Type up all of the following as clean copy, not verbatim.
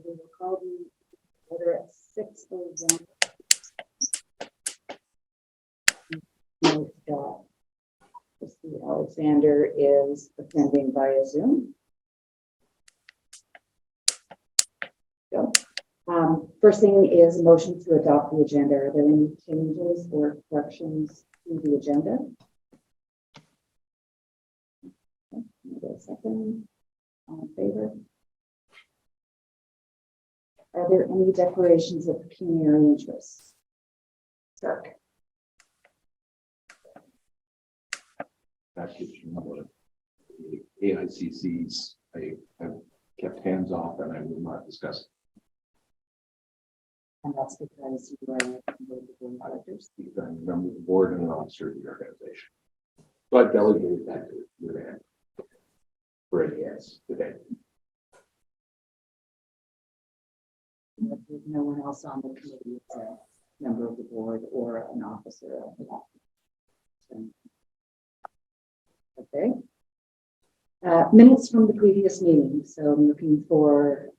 we will call the order at 6:01. Note that Mr. Alexander is attending via Zoom. Go. First thing is a motion to adopt the agenda. Are there any changes or corrections to the agenda? Okay, give a second. All in favor? Are there any declarations of pecuniary interest? Stark. Package of the AICCs, I have kept hands off and I will not discuss. And that's because you are a member of the board of directors. I'm a member of the board and an officer of the organization. So I delegated that to your hand for a yes today. No one else on the committee is a member of the board or an officer of the office. Okay. Minutes from the previous meeting. So I'm looking for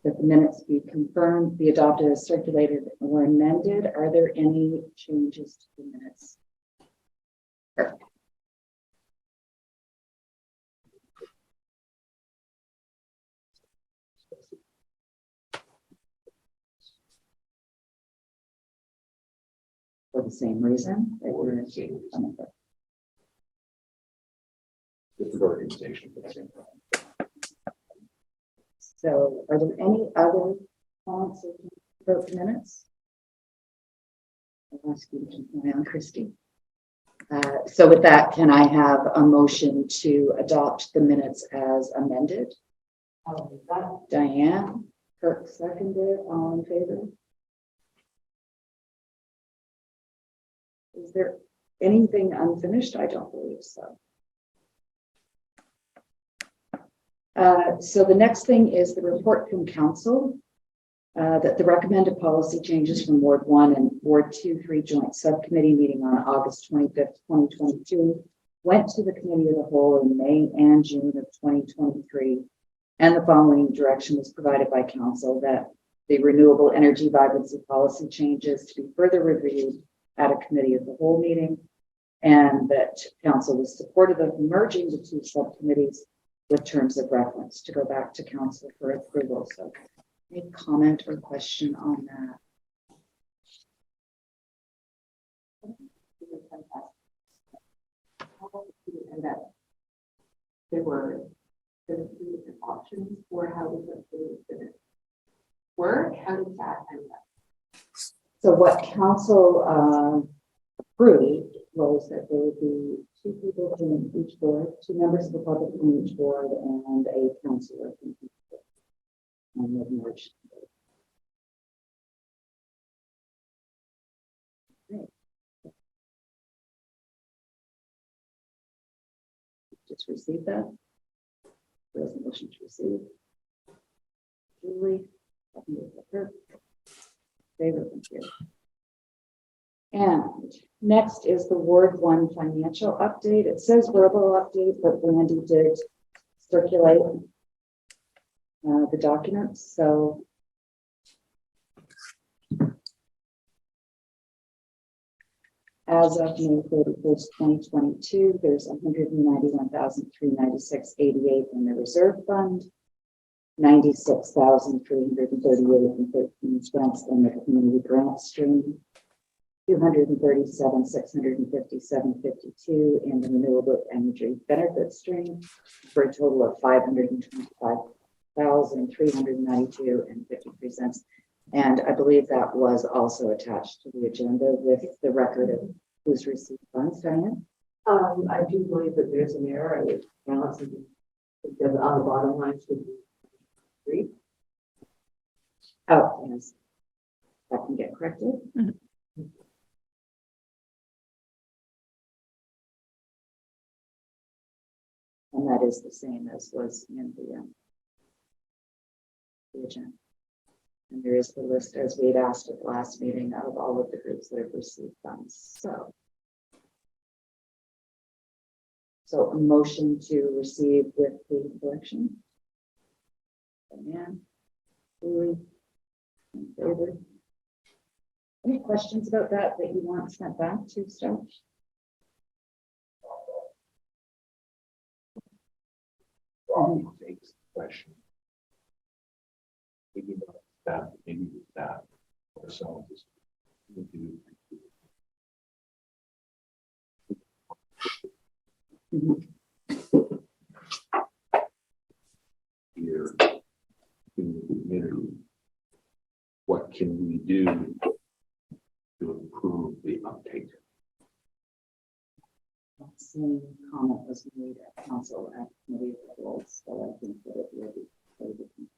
that the minutes be confirmed, be adopted as circulated or amended. Are there any changes to the minutes? Perfect. For the same reason that we're Different organization for the same problem. So are there any other comments about the minutes? I'll ask you to keep an eye on Christy. So with that, can I have a motion to adopt the minutes as amended? Diane, Kirk seconded, all in favor? Is there anything unfinished? I don't believe so. So the next thing is the report from council that the recommended policy changes from Ward 1 and Ward 2-3 joint subcommittee meeting on August 25th, 2022 went to the committee of the whole in May and June of 2023. And the following direction was provided by council that the renewable energy vibrancy policy changes to be further reviewed at a committee of the whole meeting, and that council was supportive of merging the two subcommittees with terms of reference to go back to council for approval. So any comment or question on that? And that there were three different options for how we went through the work. How did that end up? So what council approved was that there would be two people from each board, two members of the public from each board, and a councillor from each board. And then merged. Great. Just receive that. Resolution to receive. Julie, favor, thank you. And next is the Ward 1 financial update. It says verbal update, but Randy did circulate the documents. So as of May 31st, 2022, there's $191,396.88 in the reserve fund, $96,338.13 in the community grant stream, $237,657.52 in the renewable energy benefit stream, for a total of $525,392.53. And I believe that was also attached to the agenda with the record of who's received funds. Diane? I do believe that there's an error. It's balancing because on the bottom line should be 3. Oh, yes. That can get corrected. Mm-hmm. And that is the same as was in the agenda. And there is the list, as we had asked at the last meeting, of all of the groups that have received funds. So a motion to receive with the collection. Diane, Julie, in favor? Any questions about that you want sent back to staff? Takes the question. Maybe not staff, maybe the staff ourselves. Here in the community, what can we do to improve the uptake? Same comment was made at council at committee of the whole, so I think that it will be very different.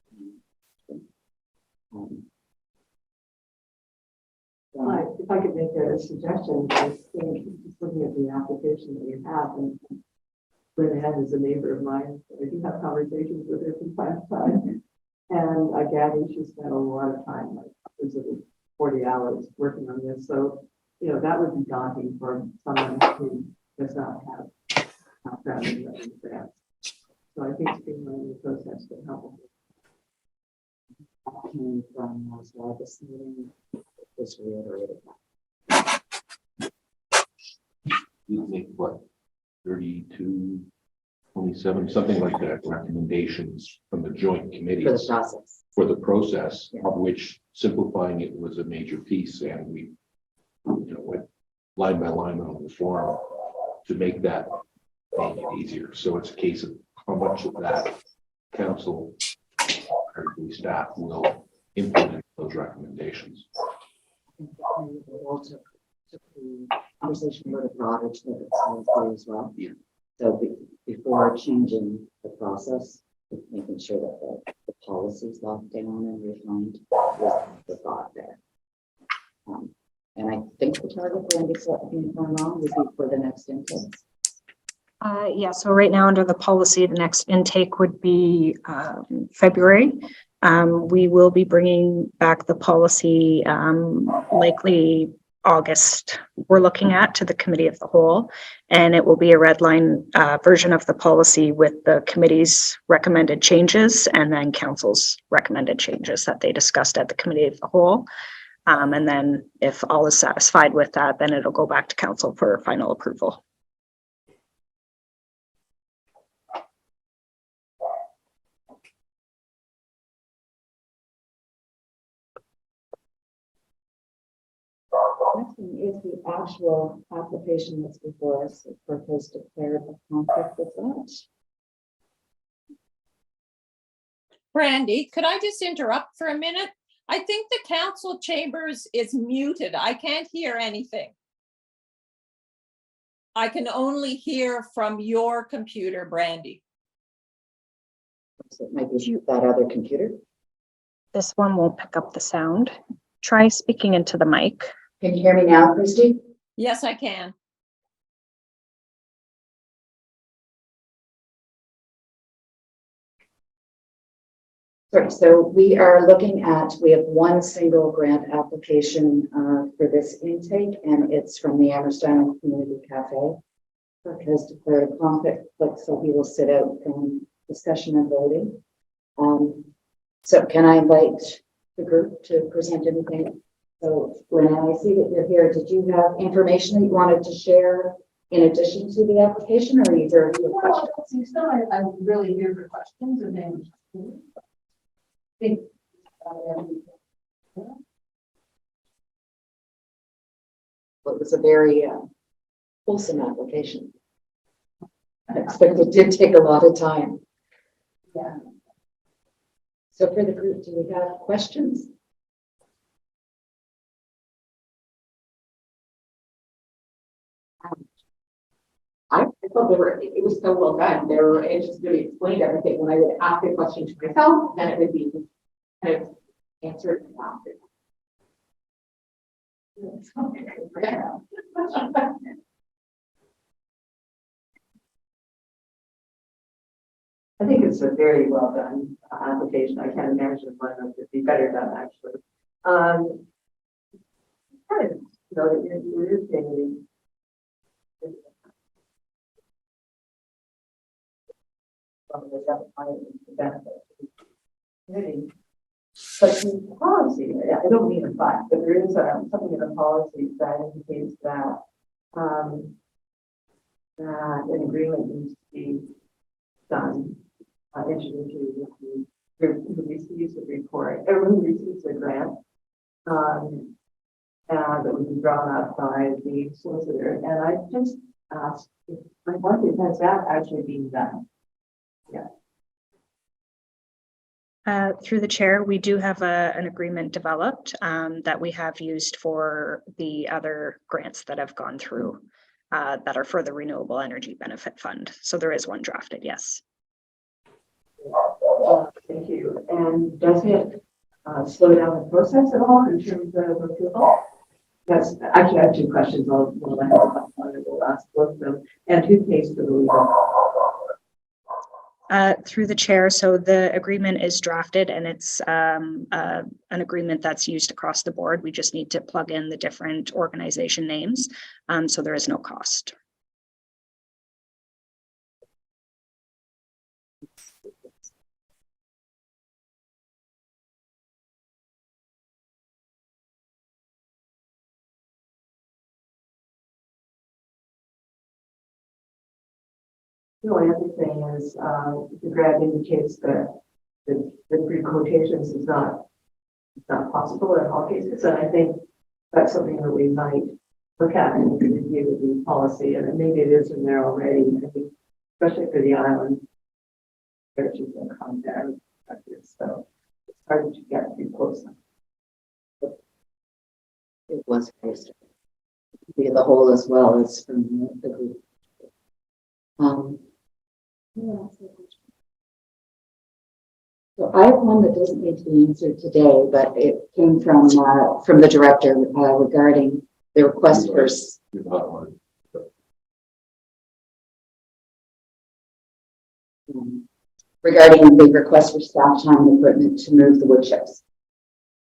If I could make a suggestion, I think just looking at the application that we have, and Lynn is a neighbor of mine, so I do have conversations with her from time to time. And I gather she spent a lot of time, like upwards of 40 hours working on this. So, you know, that would be daunting for someone who does not have background in grants. So I think streamlining the process would help. That came from as well this meeting, just reiterated You think what, 32, 27, something like that, recommendations from the joint committee for the process. for the process, Yeah. of which simplifying it was a major piece, and we, went line by line on the form to make that make it easier. So it's a case of how much of that council or the staff will implement those recommendations. I think the committee will also took the conversation about a broader to it as well. Yeah. So before changing the process, making sure that the policies locked down and refined was the thought there. And I think the target, Brandy, correct me if I'm wrong, would be for the next intake. Yeah, so right now under the policy, the next intake would be February. We will be bringing back the policy likely August, we're looking at, to the committee of the whole, and it will be a red line version of the policy with the committee's recommended changes and then council's recommended changes that they discussed at the committee of the whole. And then if all is satisfied with that, then it'll go back to council for final approval. Next thing is the actual application that's before us. It's proposed to declare a conflict with that. Brandy, could I just interrupt for a minute? I think the council chambers is muted. I can't hear anything. I can only hear from your computer, Brandy. So it might be that other computer. This one won't pick up the sound. Try speaking into the mic. Can you hear me now, Christy? Yes, I can. Sorry, so we are looking at, we have one single grant application for this intake, and it's from the Amherst Community Cafe. Kirk has declared a conflict, so he will sit out from discussion and voting. So can I invite the group to present anything? So Lynn, I see that you're here. Did you have information that you wanted to share in addition to the application, or is there questions? So I'm really here for questions, and then think Well, it was a very wholesome application. I expect it did take a lot of time. yeah. So for the group, do we have questions? I thought it was so well done. It just really explained everything. When I would ask a question to myself, then it would be kind of answered and answered. I think it's a very well done application. I can't imagine one that could be better done, actually. Kind of, it is getting the benefit to the committee. But the policy, I don't mean a but there is something in the policy that indicates that, that an agreement needs to be done, entered into with who receives the report, or who receives the grant, that would be drawn up by the solicitor. And I just asked, if my wonder, has that actually been done? Yeah. Through the chair, we do have an agreement developed that we have used for the other grants that have gone through that are for the Renewable Energy Benefit Fund. So there is one drafted, yes. Thank you. And does it slow down the process at all in terms of approval? That's actually, I have two questions. I'll ask both of them. And who pays for the legal? Through the chair, so the agreement is drafted and it's an agreement that's used across the board. We just need to plug in the different organization names, so there is no cost. The only other thing is the grant indicates that the three quotations is not possible in all cases. And I think that's something that we might look at in the review of the policy. And maybe it is in there already. I think, especially for the island, there's just a contact. So it's hard to get too close. It was posted. Be the whole as well as from the group. So I have one that doesn't need to be answered today, but it came from the director regarding the request for You're not on. regarding the request for staff time and equipment to move the wood chips.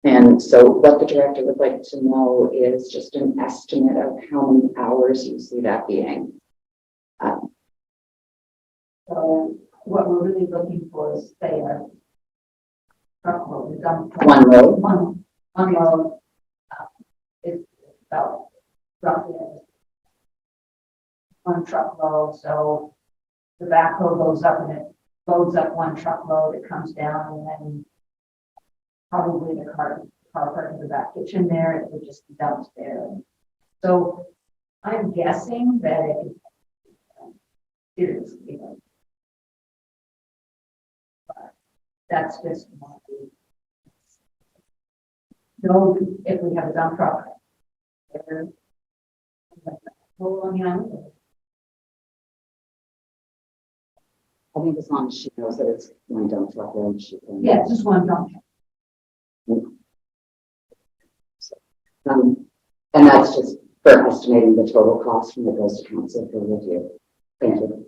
And so what the director would like to know is just an estimate of how many hours you see that being. So what we're really looking for is say a truckload, a dump truck. One load? One load. It's about roughly one truckload. So the backhoe goes up and it loads up one truckload, it comes down, and then probably the car park in the back kitchen there, it would just be dumped there. So I'm guessing that it is, that's just one. No, if we have a dump truck. On the island. I think as long as she knows that it's one dump truck road, she can. Yeah, just one dump truck. And that's just for estimating the total cost when it goes to council for review. Thank you.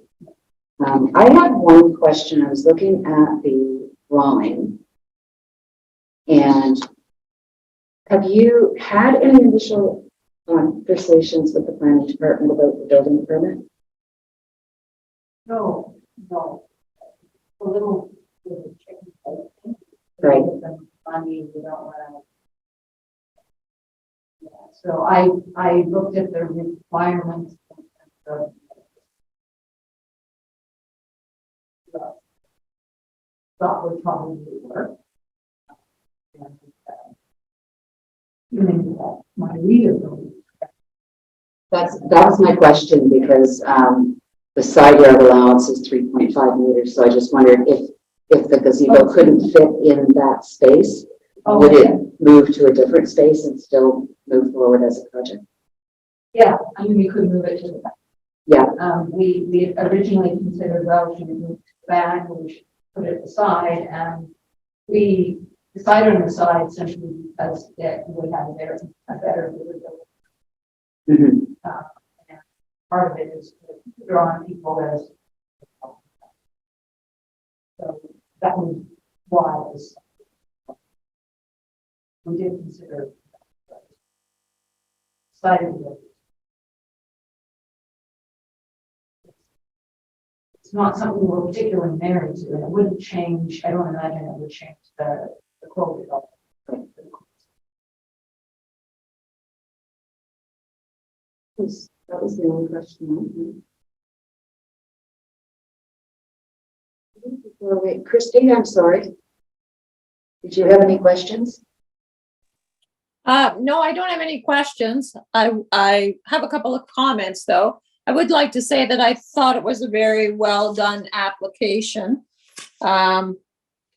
I had one question. I was looking at the drawing, and have you had any initial conversations with the planning department about the building permit? No. A little chicken. Right. Money, we don't want to. Yeah, so I looked at the requirements. Thought would probably work. My reader. That was my question, because the side yard allowance is 3.5 meters. So I just wondered if the gazebo couldn't fit in that space, would it move to a different space and still move forward as a project? Yeah, I mean, we could move it to the back. Yeah. We originally considered, well, should we move it back, or we should put it aside, and we decided on the side simply because it would have a better visibility. Mm-hmm. And part of it is to draw on people as. So that was why it was. We did consider decided that it's not something we're particularly married to, and it wouldn't change. I don't imagine it would change the voted on. That was the only question. Wait, Christine, I'm sorry. Did you have any questions? No, I don't have any questions. I have a couple of comments, though. I would like to say that I thought it was a very well done application. I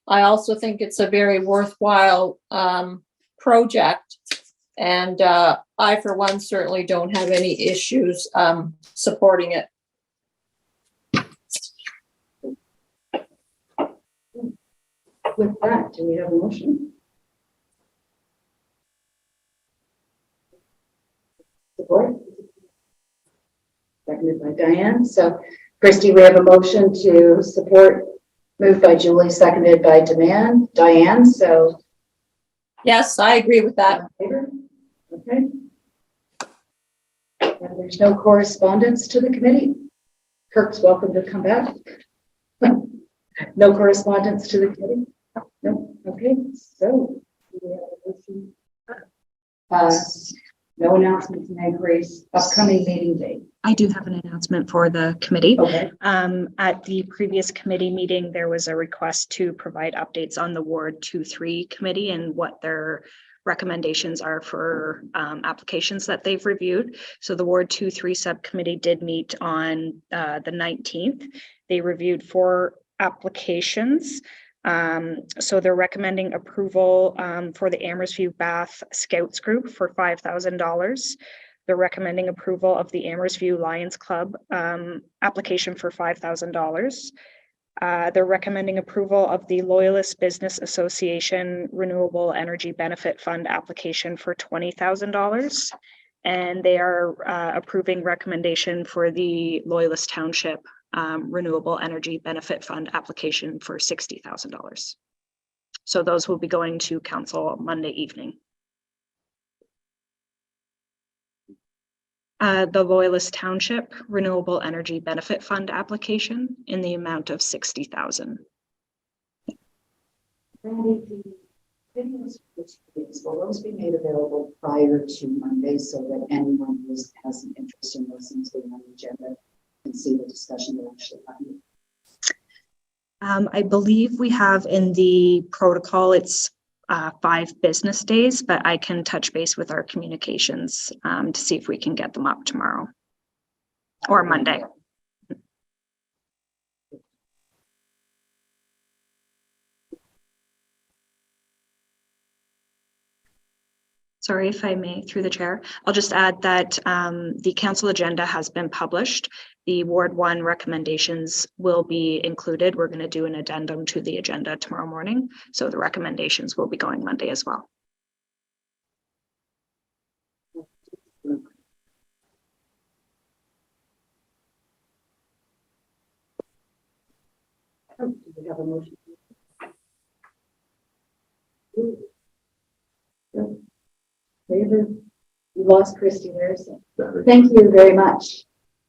also think it's a very worthwhile project. And I, for one, certainly don't have any issues supporting it. With that, do we have a motion? Support? Seconded by Diane. So, Christy, we have a motion to support, moved by Julie, seconded by Diane. So, Yes, I agree with that. favor? Okay. And there's no correspondence to the committee. Kirk's welcome to come back. No correspondence to the committee? No. Okay. So, do we have a motion? No announcements and inquiries. Upcoming meeting date. I do have an announcement for the committee. Okay. At the previous committee meeting, there was a request to provide updates on the Ward 2-3 committee and what their recommendations are for applications that they've reviewed. So the Ward 2-3 subcommittee did meet on the 19th. They reviewed 4 applications. So they're recommending approval for the Amherst View Bath Scouts Group for $5,000. They're recommending approval of the Amherst View Lions Club application for $5,000. They're recommending approval of the Loyalist Business Association Renewable Energy Benefit Fund application for $20,000. And they are approving recommendation for the Loyalist Township Renewable Energy Benefit Fund application for $60,000. So those will be going to council Monday evening. The Loyalist Township Renewable Energy Benefit Fund application in the amount of $60,000. Randy, the videos will those be made available prior to Monday so that anyone who has an interest in listening to the agenda can see the discussion that actually happened? I believe we have in the protocol, it's 5 business days, but I can touch base with our communications to see if we can get them up tomorrow or Monday. Sorry, if I may, through the chair, I'll just add that the council agenda has been published. The Ward 1 recommendations will be included. We're going to do an addendum to the agenda tomorrow morning. So the recommendations will be going Monday as well. Do we have a motion? Favor? You lost Christy Harrison. Thank you very much.